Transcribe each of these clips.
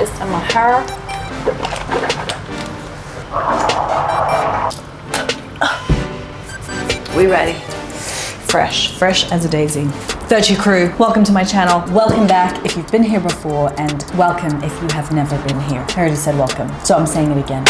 twist in my hair. We ready? Fresh as a daisy. Vertue crew, welcome to my channel. Welcome back if you've been here before, and welcome if you have never been here. I already said welcome, so I'm saying it again.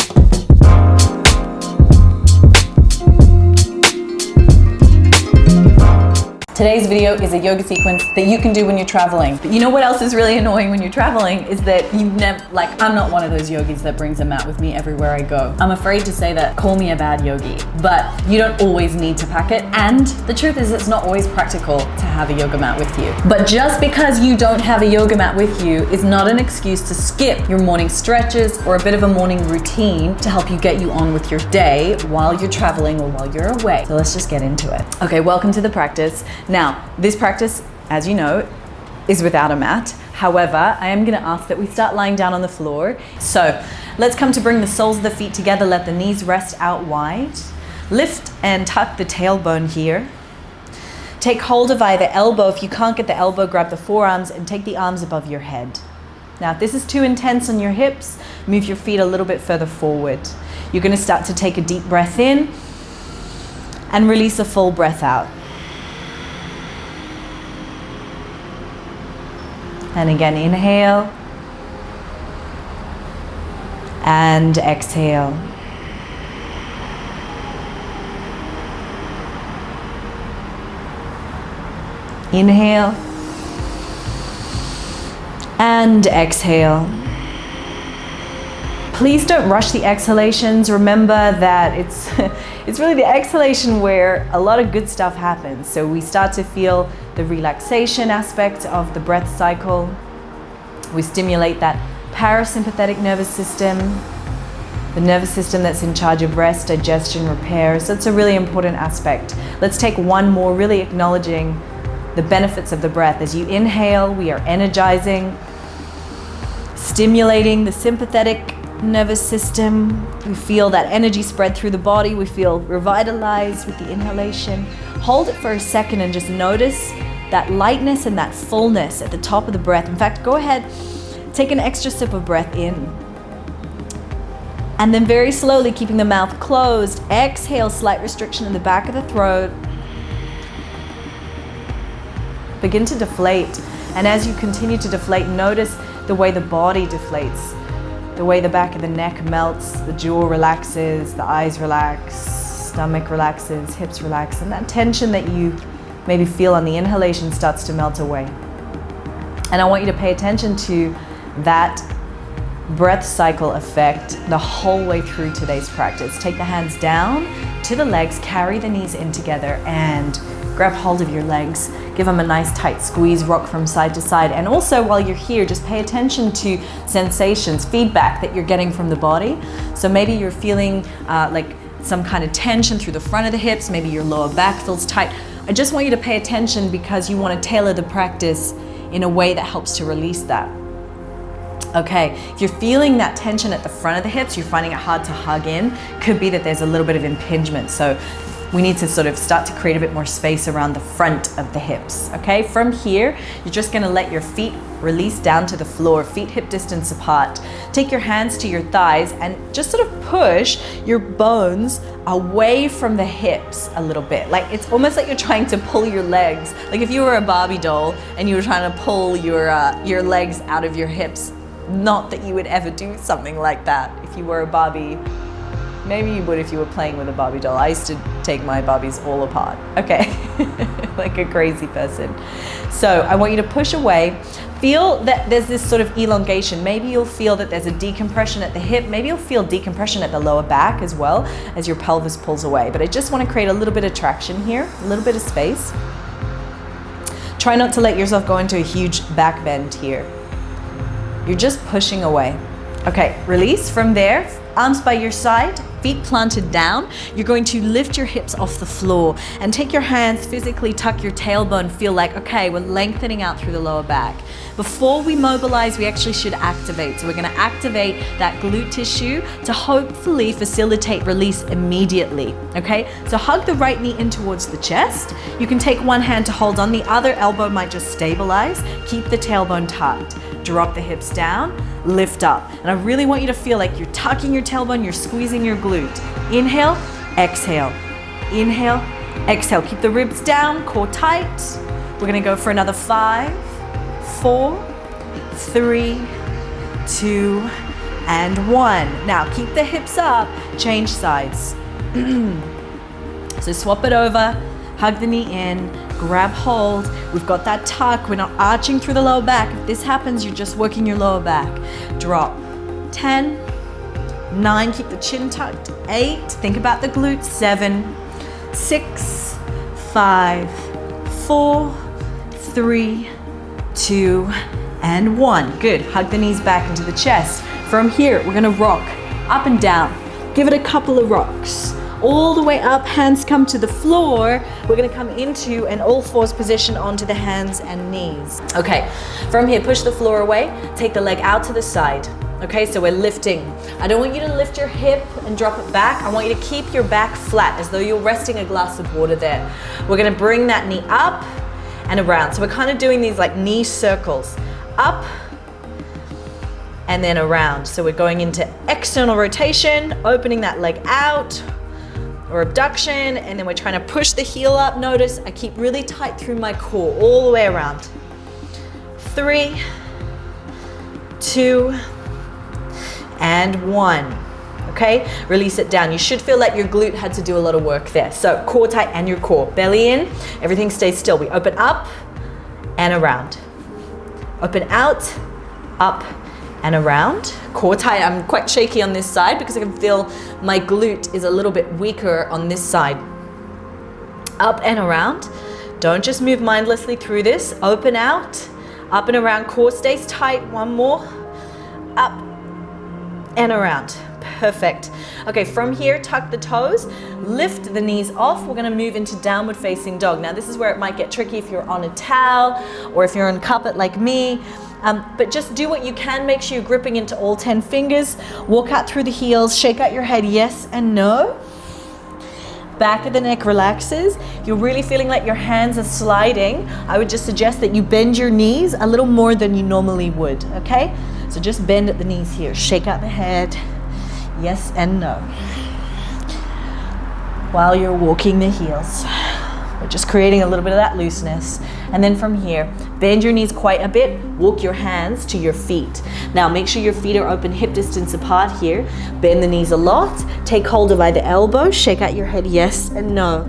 Today's video is a yoga sequence that you can do when you're traveling. But you know what else is really annoying when you're traveling is that you never, I'm not one of those yogis that brings a mat with me everywhere I go. I'm afraid to say that, call me a bad yogi, but you don't always need to pack it. And the truth is it's not always practical to have a yoga mat with you. But just because you don't have a yoga mat with you is not an excuse to skip your morning stretches or a bit of a morning routine to help you get you on with your day while you're traveling or while you're away. So let's just get into it. Okay, welcome to the practice. Now, this practice, as you know, is without a mat. However, I am going to ask that we start lying down on the floor. So let's come to bring the soles of the feet together. Let the knees rest out wide. Lift and tuck the tailbone here. Take hold of either elbow. If you can't get the elbow, grab the forearms and take the arms above your head. Now, if this is too intense on your hips, move your feet a little bit further forward. You're going to start to take a deep breath in and release a full breath out. And again, inhale and exhale. Inhale and exhale. Please don't rush the exhalations. Remember that it's really the exhalation where a lot of good stuff happens. So we start to feel the relaxation aspect of the breath cycle. We stimulate that parasympathetic nervous system, the nervous system that's in charge of rest, digestion, repair. So it's a really important aspect. Let's take one more, really acknowledging the benefits of the breath. As you inhale, we are energizing, stimulating the sympathetic nervous system. We feel that energy spread through the body. We feel revitalized with the inhalation. Hold it for a second and just notice that lightness and that fullness at the top of the breath. In fact, go ahead, take an extra sip of breath in. And then very slowly, keeping the mouth closed, exhale, slight restriction in the back of the throat. Begin to deflate. And as you continue to deflate, notice the way the body deflates. The way the back of the neck melts, the jaw relaxes, the eyes relax, stomach relaxes, hips relax, and that tension that you maybe feel on the inhalation starts to melt away. And I want you to pay attention to that breath cycle effect the whole way through today's practice. Take the hands down to the legs, carry the knees in together, and grab hold of your legs. Give them a nice tight squeeze, rock from side to side. And also while you're here, just pay attention to sensations, feedback that you're getting from the body. So maybe you're feeling like some kind of tension through the front of the hips, maybe your lower back feels tight. I just want you to pay attention because you want to tailor the practice in a way that helps to release that. Okay, if you're feeling that tension at the front of the hips, you're finding it hard to hug in, could be that there's a little bit of impingement. So we need to sort of start to create a bit more space around the front of the hips, okay? From here, you're just gonna let your feet release down to the floor, feet hip distance apart. Take your hands to your thighs and just sort of push your bones away from the hips a little bit. Like it's almost like you're trying to pull your legs. Like if you were a Barbie doll and you were trying to pull your legs out of your hips. Not that you would ever do something like that if you were a Barbie. Maybe you would if you were playing with a Barbie doll. I used to take my Barbies all apart, okay? Like a crazy person. So I want you to push away. Feel that there's this sort of elongation. Maybe you'll feel that there's a decompression at the hip. Maybe you'll feel decompression at the lower back as well as your pelvis pulls away. But I just want to create a little bit of traction here, a little bit of space. Try not to let yourself go into a huge back bend here. You're just pushing away. Okay, release from there. Arms by your side, feet planted down. You're going to lift your hips off the floor and take your hands, physically tuck your tailbone, feel like, okay, we're lengthening out through the lower back. Before we mobilize, we actually should activate. So we're gonna activate that glute tissue to hopefully facilitate release immediately, okay? So hug the right knee in towards the chest. You can take one hand to hold on, the other elbow might just stabilize. Keep the tailbone tucked. Drop the hips down. lift up. And I really want you to feel like you're tucking your tailbone, you're squeezing your glute. Inhale, exhale. Inhale, exhale. Keep the ribs down, core tight. We're gonna go for another 5, 4, 3, 2, and 1. Now keep the hips up, change sides. So swap it over, hug the knee in, grab hold. We've got that tuck, we're not arching through the lower back. If this happens, you're just working your lower back. Drop. 10, 9, keep the chin tucked. 8, think about the glutes. 7, 6, 5, 4, 3, 2, and 1. Good, hug the knees back into the chest. From here, we're gonna rock up and down. Give it a couple of rocks. All the way up, hands come to the floor. We're gonna come into an all fours position onto the hands and knees. Okay, from here, push the floor away, take the leg out to the side. Okay, so we're lifting. I don't want you to lift your hip and drop it back. I want you to keep your back flat as though you're resting a glass of water there. We're gonna bring that knee up and around. So we're kind of doing these like knee circles. Up and then around. So we're going into external rotation, opening that leg out, or abduction, and then we're trying to push the heel up. Notice I keep really tight through my core all the way around. 3, 2, and 1. Okay, release it down. You should feel like your glute had to do a lot of work there. So core tight and your core. Belly in, everything stays still. We open up and around. Open out, up, and around. Core tight. I'm quite shaky on this side because I can feel my glute is a little bit weaker on this side. Up and around. Don't just move mindlessly through this. Open out, up and around. Core stays tight. One more. Up and around. Perfect. Okay, from here, tuck the toes, lift the knees off. We're gonna move into downward facing dog. Now this is where it might get tricky if you're on a towel or if you're on carpet like me. But just do what you can. Make sure you're gripping into all 10 fingers. Walk out through the heels, shake out your head yes and no. Back of the neck relaxes. If you're really feeling like your hands are sliding, I would just suggest that you bend your knees a little more than you normally would, okay? So just bend at the knees here. Shake out the head, yes and no. While you're walking the heels. We're just creating a little bit of that looseness. And then from here, bend your knees quite a bit, walk your hands to your feet. Now make sure your feet are open hip distance apart here. Bend the knees a lot, take hold of either elbow, shake out your head yes and no.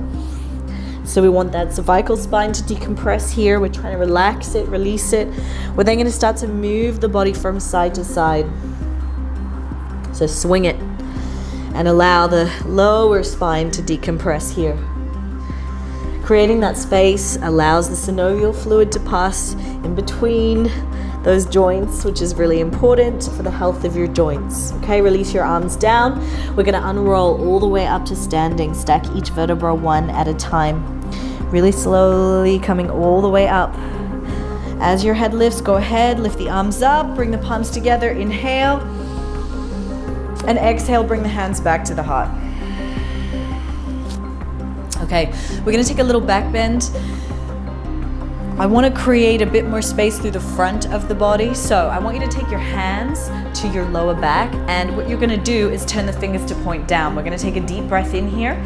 So we want that cervical spine to decompress here. We're trying to relax it, release it. We're then gonna start to move the body from side to side. So swing it and allow the lower spine to decompress here. Creating that space allows the synovial fluid to pass in between those joints, which is really important for the health of your joints. Okay, release your arms down. We're gonna unroll all the way up to standing. Stack each vertebra one at a time. Really slowly coming all the way up. As your head lifts, go ahead, lift the arms up, bring the palms together, inhale. And exhale, bring the hands back to the heart. Okay, we're gonna take a little back bend. I wanna create a bit more space through the front of the body. So I want you to take your hands to your lower back, and what you're gonna do is turn the fingers to point down. We're gonna take a deep breath in here.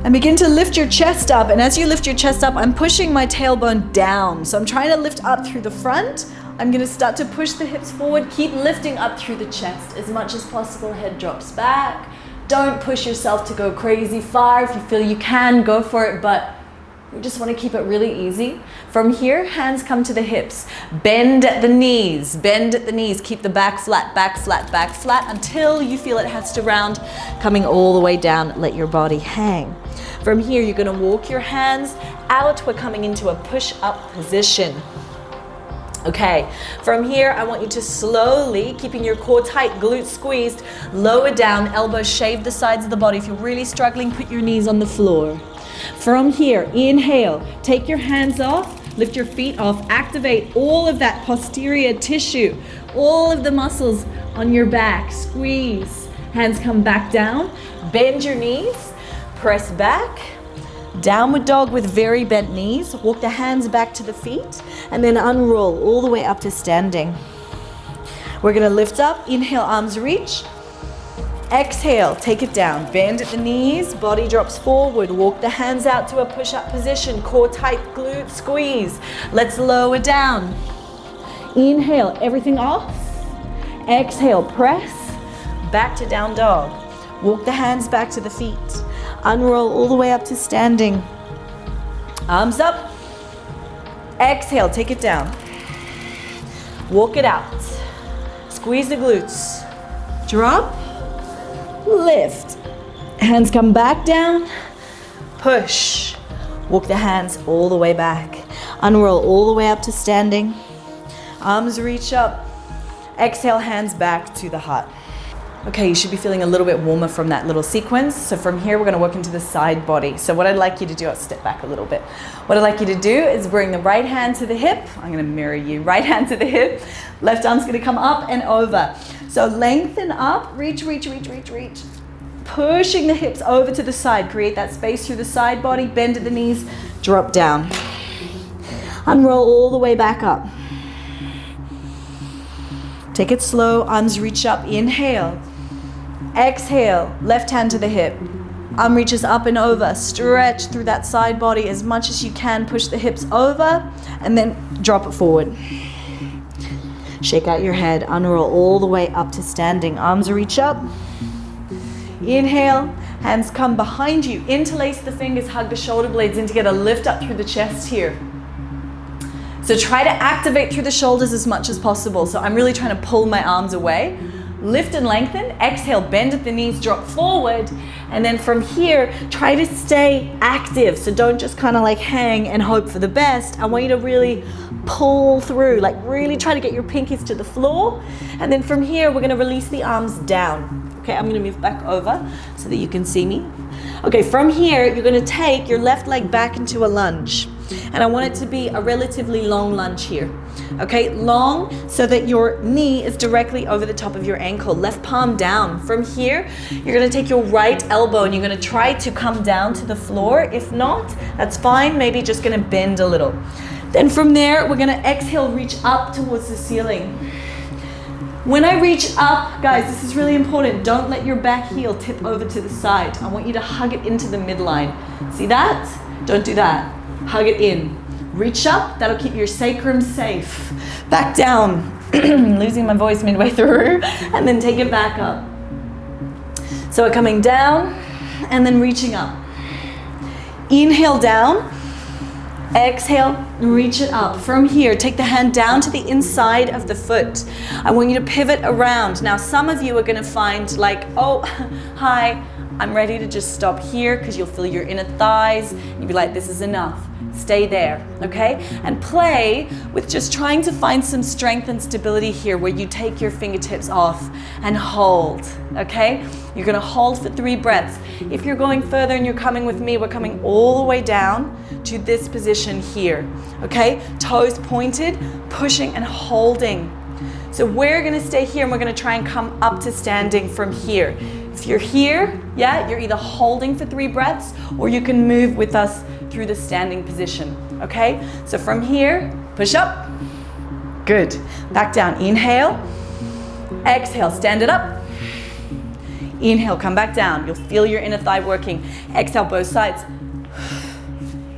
And begin to lift your chest up. And as you lift your chest up, I'm pushing my tailbone down. So I'm trying to lift up through the front. I'm gonna start to push the hips forward. Keep lifting up through the chest as much as possible. Head drops back. Don't push yourself to go crazy far. If you feel you can, go for it, but we just want to keep it really easy. From here, hands come to the hips. Bend at the knees, bend at the knees. Keep the back flat, back flat, back flat until you feel it has to round, coming all the way down. Let your body hang. From here, you're gonna walk your hands out. We're coming into a push-up position. Okay, from here, I want you to slowly, keeping your core tight, glutes squeezed, lower down, elbows shave the sides of the body. If you're really struggling, put your knees on the floor. From here, inhale, take your hands off, lift your feet off, activate all of that posterior tissue, all of the muscles on your back, squeeze. Hands come back down, bend your knees, press back. Downward dog with very bent knees. Walk the hands back to the feet and then unroll all the way up to standing. We're gonna lift up, inhale, arms reach. Exhale, take it down. Bend at the knees, body drops forward. Walk the hands out to a push-up position. Core tight, glute squeeze. Let's lower down. Inhale, everything off. Exhale, press. Back to down dog. Walk the hands back to the feet. Unroll all the way up to standing. Arms up. Exhale, take it down. Walk it out. Squeeze the glutes. Drop. Lift. Hands come back down. Push. Walk the hands all the way back. Unroll all the way up to standing. Arms reach up. Exhale, hands back to the heart. Okay, you should be feeling a little bit warmer from that little sequence. So from here, we're gonna work into the side body. So what I'd like you to do, I'll step back a little bit. What I'd like you to do is bring the right hand to the hip. I'm gonna mirror you. Right hand to the hip. Left arm's gonna come up and over. So lengthen up, reach, reach, reach, reach, reach. Pushing the hips over to the side. Create that space through the side body. Bend at the knees, drop down. Unroll all the way back up. Take it slow, arms reach up, inhale. Exhale, left hand to the hip. Arm reaches up and over. Stretch through that side body as much as you can. Push the hips over and then drop it forward. Shake out your head. Unroll all the way up to standing. Arms reach up. Inhale. Hands come behind you. Interlace the fingers. Hug the shoulder blades in together. Lift up through the chest here. So try to activate through the shoulders as much as possible. So I'm really trying to pull my arms away. Lift and lengthen. Exhale, bend at the knees, drop forward. And then from here, try to stay active. So don't just kind of like hang and hope for the best. I want you to really pull through, like really try to get your pinkies to the floor. And then from here, we're gonna release the arms down. Okay, I'm gonna move back over so that you can see me. Okay, from here, you're gonna take your left leg back into a lunge. And I want it to be a relatively long lunge here. Okay, long so that your knee is directly over the top of your ankle. Left palm down. From here, you're gonna take your right elbow and you're gonna try to come down to the floor. If not, that's fine. Maybe just gonna bend a little. Then from there, we're gonna exhale, reach up towards the ceiling. When I reach up, guys, this is really important. Don't let your back heel tip over to the side. I want you to hug it into the midline. See that? Don't do that. Hug it in. Reach up, that'll keep your sacrum safe. Back down, losing my voice midway through, and then take it back up. So we're coming down and then reaching up. Inhale down, exhale, reach it up. From here, take the hand down to the inside of the foot. I want you to pivot around. Now, some of you are gonna find like, oh, hi, I'm ready to just stop here because you'll feel your inner thighs. You'll be like, this is enough. Stay there, okay? And play with just trying to find some strength and stability here where you take your fingertips off and hold, okay? You're gonna hold for 3 breaths. If you're going further and you're coming with me, we're coming all the way down to this position here, okay? Toes pointed, pushing and holding. So we're gonna stay here and we're gonna try and come up to standing from here. If you're here, yeah, you're either holding for 3 breaths or you can move with us through the standing position, okay? So from here, push up. Good. Back down. Inhale. Exhale. Stand it up. Inhale. Come back down. You'll feel your inner thigh working. Exhale, both sides.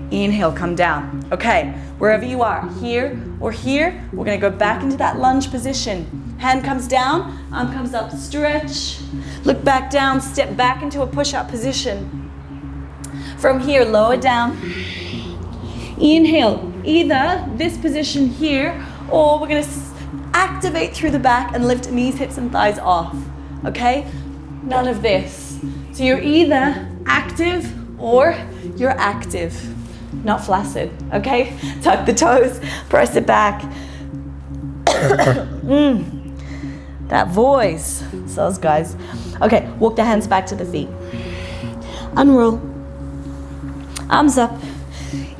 Inhale. Come down. Okay. Wherever you are, here or here, we're going to go back into that lunge position. Hand comes down. Arm comes up. Stretch. Look back down. Step back into a push-up position. From here, lower down. Inhale, either this position here, or we're gonna activate through the back and lift knees, hips, and thighs off, okay? None of this. So you're either active or you're active, not flaccid, okay? Tuck the toes, press it back. That voice, those guys. Okay, walk the hands back to the feet. Unroll. Arms up.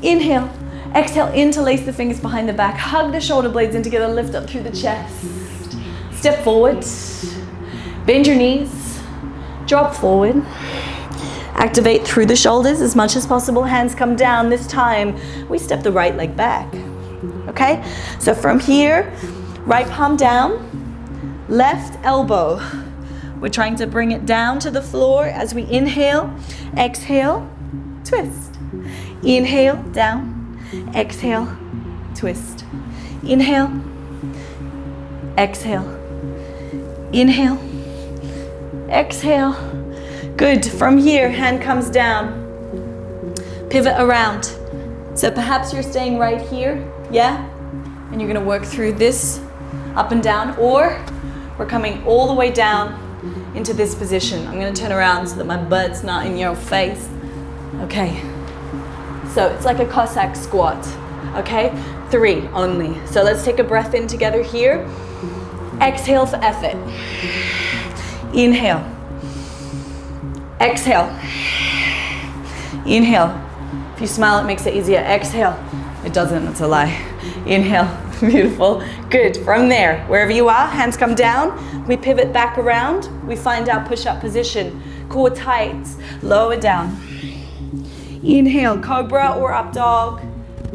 Inhale. Exhale, interlace the fingers behind the back. Hug the shoulder blades in together. Lift up through the chest. Step forward. Bend your knees. Drop forward. Activate through the shoulders as much as possible. Hands come down. This time, we step the right leg back. Okay? So from here, right palm down. left elbow. We're trying to bring it down to the floor as we inhale, exhale, twist. Inhale, down, exhale, twist. Inhale, exhale, inhale, exhale. Good. From here, hand comes down. Pivot around. So perhaps you're staying right here, yeah? And you're gonna work through this up and down, or we're coming all the way down into this position. I'm gonna turn around so that my butt's not in your face. Okay. So it's like a Cossack squat, okay? 3 only. So let's take a breath in together here. Exhale for effort. Inhale. Exhale. Inhale. If you smile, it makes it easier. Exhale. It doesn't, it's a lie. Inhale. Beautiful. Good. From there, wherever you are, hands come down. We pivot back around. We find our push-up position. Core tight. Lower down. Inhale, cobra or up dog.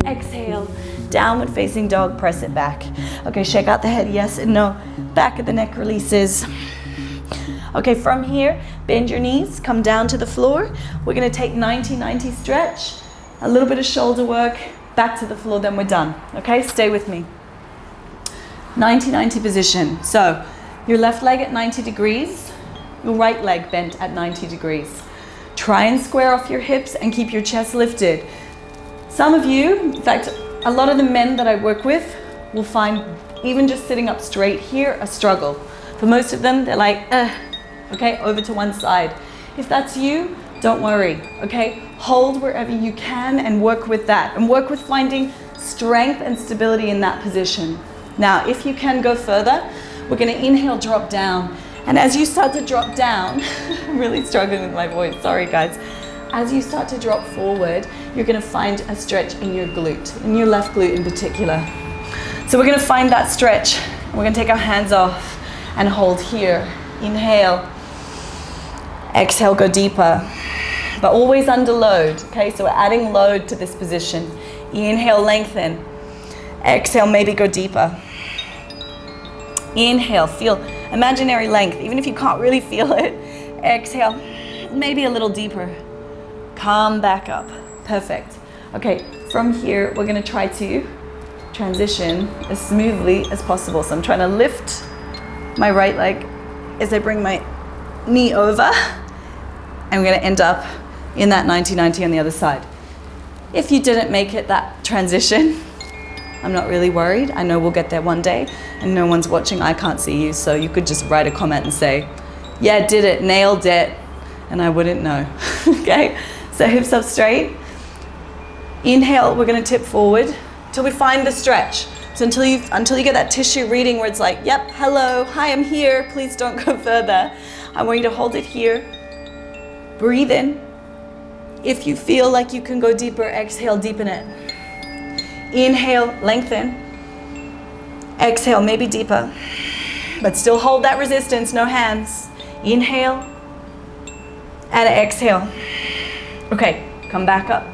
Exhale, downward facing dog, press it back. Okay, shake out the head, yes and no. Back of the neck releases. Okay, from here, bend your knees, come down to the floor. We're gonna take 90-90 stretch, a little bit of shoulder work, back to the floor, then we're done. Okay, stay with me. 90-90 position. So, your left leg at 90 degrees, your right leg bent at 90 degrees. Try and square off your hips and keep your chest lifted. Some of you, in fact, a lot of the men that I work with will find even just sitting up straight here a struggle. For most of them, they're like, okay, over to one side. If that's you, don't worry, okay? Hold wherever you can and work with that. And work with finding strength and stability in that position. Now, if you can go further, we're gonna inhale, drop down. And as you start to drop down, I'm really struggling with my voice, sorry guys. As you start to drop forward, you're gonna find a stretch in your glute, in your left glute in particular. So we're gonna find that stretch. We're gonna take our hands off and hold here. Inhale, exhale, go deeper, but always under load, okay? So we're adding load to this position. Inhale, lengthen. Exhale, maybe go deeper. Inhale, feel imaginary length, even if you can't really feel it. Exhale, maybe a little deeper. Come back up. Perfect. Okay, from here, we're gonna try to transition as smoothly as possible. So I'm trying to lift my right leg as I bring my knee over. And we're gonna end up in that 90-90 on the other side. If you didn't make it that transition, I'm not really worried. I know we'll get there one day and no one's watching. I can't see you, so you could just write a comment and say, yeah, did it, nailed it, and I wouldn't know, okay? So hips up straight. Inhale, we're gonna tip forward till we find the stretch. So until you get that tissue reading where it's like, yep, hello, hi, I'm here, please don't go further. I want you to hold it here. Breathe in. If you feel like you can go deeper, exhale, deepen it. Inhale, lengthen. Exhale, maybe deeper. But still hold that resistance, no hands. Inhale. And exhale. Okay, come back up.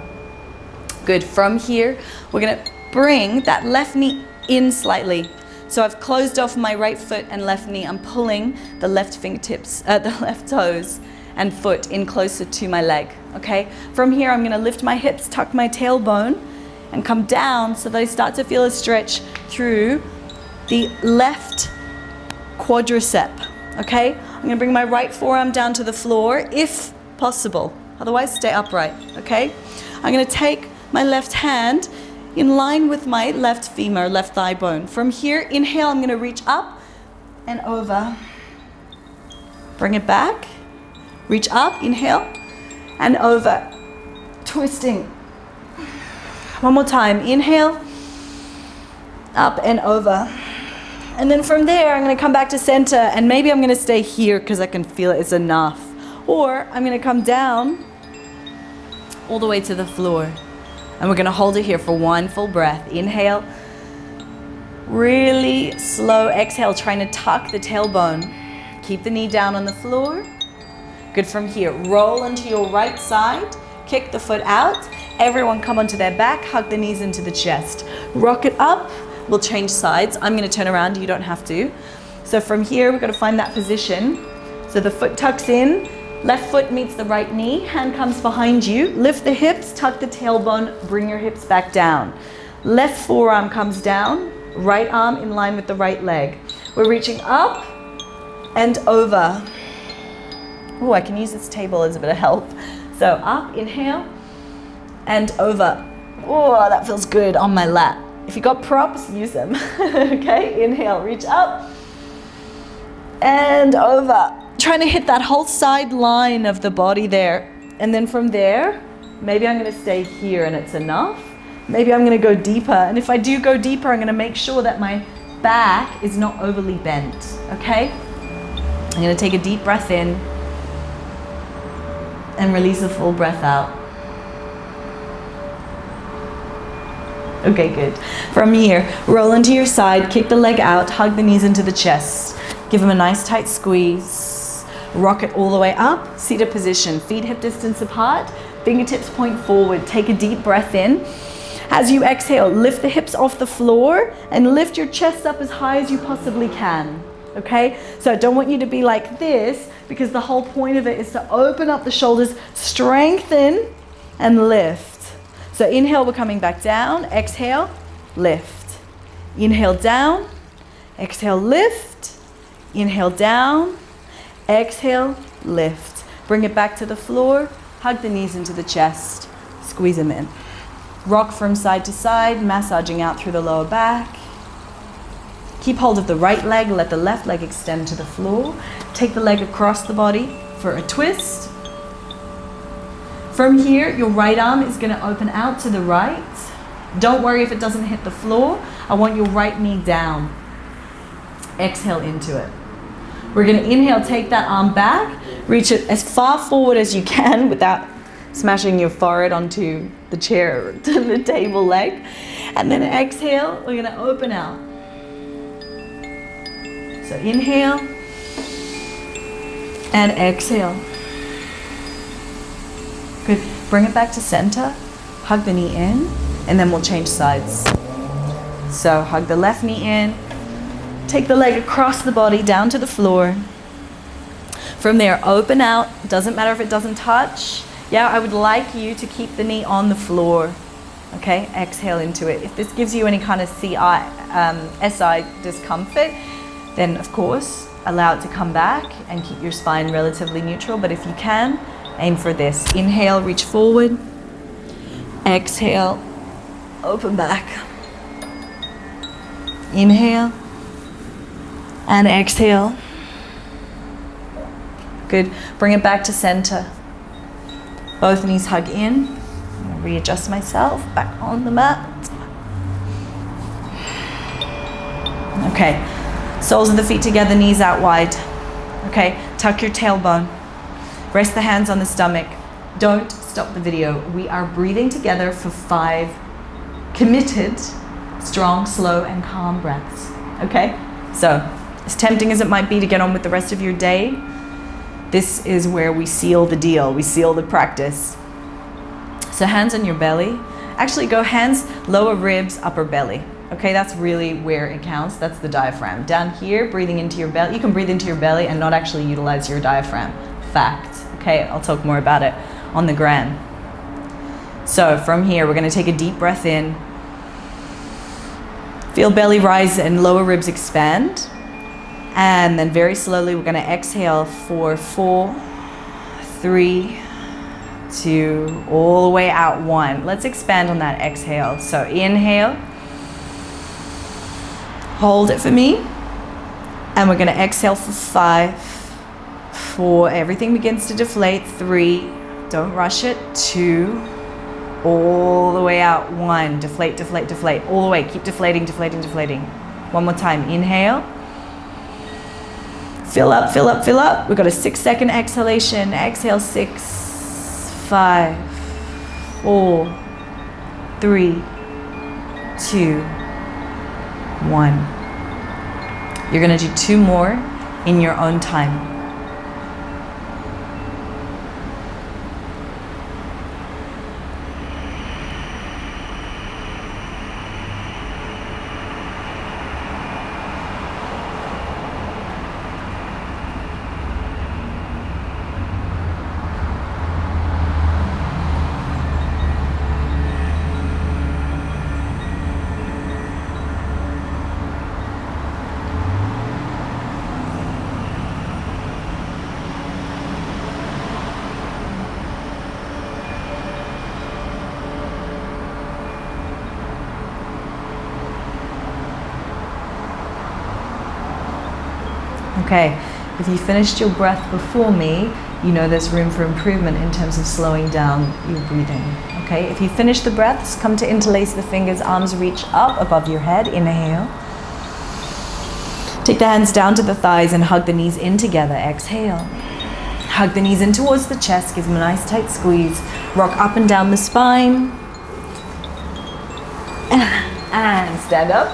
Good. From here, we're gonna bring that left knee in slightly. So I've closed off my right foot and left knee. I'm pulling the left fingertips, the left toes and foot in closer to my leg, okay? From here, I'm gonna lift my hips, tuck my tailbone, and come down so that I start to feel a stretch through the left quadricep, okay? I'm gonna bring my right forearm down to the floor, if possible. Otherwise, stay upright, okay? I'm gonna take my left hand in line with my left femur, left thigh bone. From here, inhale, I'm gonna reach up and over. Bring it back, reach up, inhale, and over. Twisting. One more time, inhale, up and over. And then from there, I'm gonna come back to center, and maybe I'm gonna stay here because I can feel it is enough. Or I'm gonna come down all the way to the floor. And we're gonna hold it here for one full breath. Inhale, really slow exhale, trying to tuck the tailbone. Keep the knee down on the floor. Good. From here, roll onto your right side, kick the foot out. Everyone come onto their back, hug the knees into the chest. Rock it up, we'll change sides. I'm gonna turn around, you don't have to. So from here, we're gonna find that position. So the foot tucks in, left foot meets the right knee, hand comes behind you, lift the hips, tuck the tailbone, bring your hips back down. Left forearm comes down, right arm in line with the right leg. We're reaching up and over. Oh, I can use this table as a bit of help. So up, inhale, and over. Oh, that feels good on my lap. If you got props, use them. Okay, inhale, reach up, and over. Trying to hit that whole side line of the body there. And then from there, maybe I'm gonna stay here and it's enough. Maybe I'm gonna go deeper. And if I do go deeper, I'm gonna make sure that my back is not overly bent, okay? I'm gonna take a deep breath in and release a full breath out. Okay, good. From here, roll into your side, kick the leg out, hug the knees into the chest. Give them a nice tight squeeze. Rock it all the way up, seated position, feet hip distance apart, fingertips point forward. Take a deep breath in. As you exhale, lift the hips off the floor and lift your chest up as high as you possibly can, okay? So I don't want you to be like this because the whole point of it is to open up the shoulders, strengthen and lift. So inhale, we're coming back down, exhale, lift. Inhale down, exhale, lift, inhale down, exhale, lift. Bring it back to the floor, hug the knees into the chest, squeeze them in. Rock from side to side, massaging out through the lower back. Keep hold of the right leg, let the left leg extend to the floor. Take the leg across the body for a twist. From here, your right arm is gonna open out to the right. Don't worry if it doesn't hit the floor. I want your right knee down. Exhale into it. We're gonna inhale, take that arm back, reach it as far forward as you can without smashing your forehead onto the chair or to the table leg. And then exhale, we're gonna open out. So inhale and exhale. Good, bring it back to center, hug the knee in, and then we'll change sides. So hug the left knee in, take the leg across the body down to the floor. From there, open out. Doesn't matter if it doesn't touch. Yeah, I would like you to keep the knee on the floor. Okay, exhale into it. If this gives you any kind of SI discomfort, then of course, allow it to come back and keep your spine relatively neutral. But if you can, aim for this. Inhale, reach forward. Exhale, open back. Inhale. And exhale. Good. Bring it back to center. Both knees hug in. I'm gonna readjust myself back on the mat. Okay. Soles of the feet together, knees out wide. Okay. Tuck your tailbone. Rest the hands on the stomach. Don't stop the video. We are breathing together for 5 committed, strong, slow, and calm breaths. Okay? So, as tempting as it might be to get on with the rest of your day, this is where we seal the deal. We seal the practice. So hands on your belly. Actually go hands, lower ribs, upper belly. Okay, that's really where it counts. That's the diaphragm. Down here, breathing into your belly. You can breathe into your belly and not actually utilize your diaphragm. Fact. Okay, I'll talk more about it on the gram. So from here, we're gonna take a deep breath in. Feel belly rise and lower ribs expand. And then very slowly, we're gonna exhale for 4, 3, 2, all the way out 1. Let's expand on that exhale. So inhale, hold it for me. And we're gonna exhale for 5, 4, everything begins to deflate. 3, don't rush it. 2, all the way out. 1, deflate, deflate, deflate, all the way. Keep deflating, deflating, deflating. One more time, inhale. Fill up, fill up, fill up. We've got a 6-second exhalation. Exhale, 6, 5, 4, 3, 2, 1. You're gonna do 2 more in your own time. Okay, if you finished your breath before me, you know there's room for improvement in terms of slowing down your breathing. Okay, if you finish the breaths, come to interlace the fingers, arms reach up above your head, inhale. Take the hands down to the thighs and hug the knees in together, exhale. Hug the knees in towards the chest, give them a nice tight squeeze. Rock up and down the spine. And stand up.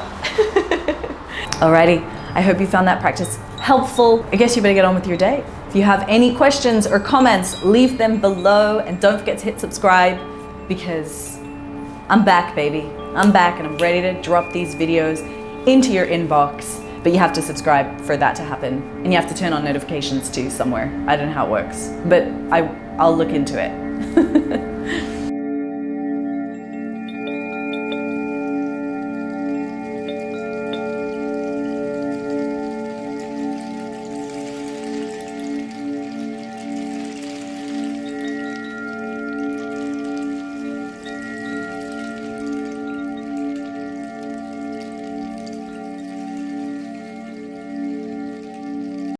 Alrighty, I hope you found that practice helpful. I guess you better get on with your day. If you have any questions or comments, leave them below, and don't forget to hit subscribe, because I'm back, baby. I'm back and I'm ready to drop these videos into your inbox, but you have to subscribe for that to happen, and you have to turn on notifications too somewhere. I don't know how it works, but I'll look into it.